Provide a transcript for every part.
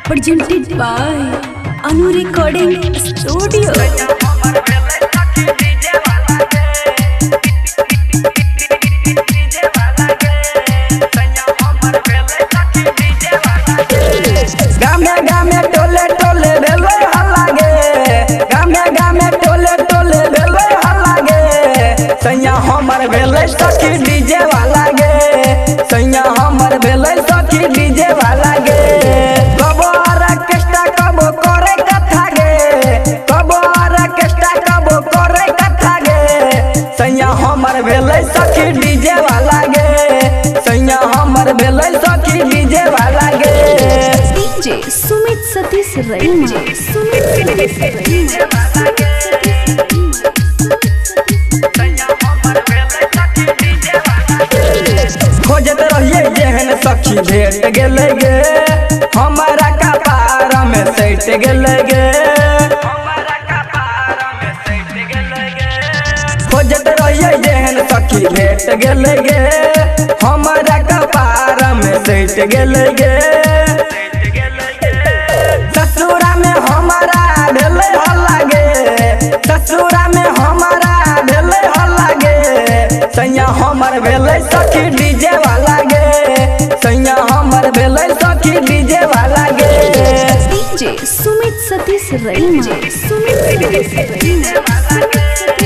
presented by Anu Recording Studio. हमर भेलै सखी डीजे वाला गे सैया हमर भेलै सखी डीजे वाला गे कबो ऑर्केस्ट्रा कबो करे कथा गे कबो ऑर्केस्ट्रा कबो करे कथा गे सैया हमर भेलै सखी डीजे वाला गे सैया हमर भेलै सखी डीजे वाला गे DJ Sumit Satish Raima. Sumit Satish Raima. खोजत रहिए जेहन सखी भेट गेले गे हमारा कपार में सैट गेले गे खोजत रहिए जेहन सखी भेट गेले गे हमारा कपार में सैट गेले गे ससुरा में हमारा भेले हल्ला गे ससुरा में हमारा भेले हल्ला गे सैया हमर भेले सखी डीजे वाला गे सैया हमर भेले सखी डीजे वाला गे DJ Sumit Satish Raima. Sumit Satish Raima.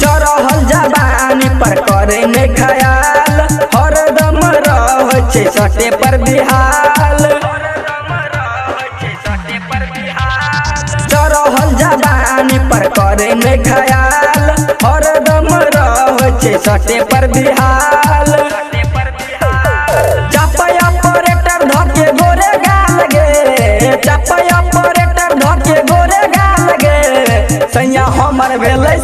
चढ़ल जवानी पर करे ने ख्याल हरदम रह छे सटे पर बिहाल चढ़ल जवानी पर करे ने ख्याल हरदम रह छे सटे पर बिहाल चापय ऑपरेटर धके गोरे गाल गे चापय ऑपरेटर धके गोरे गाल गे सैया हमर भेलै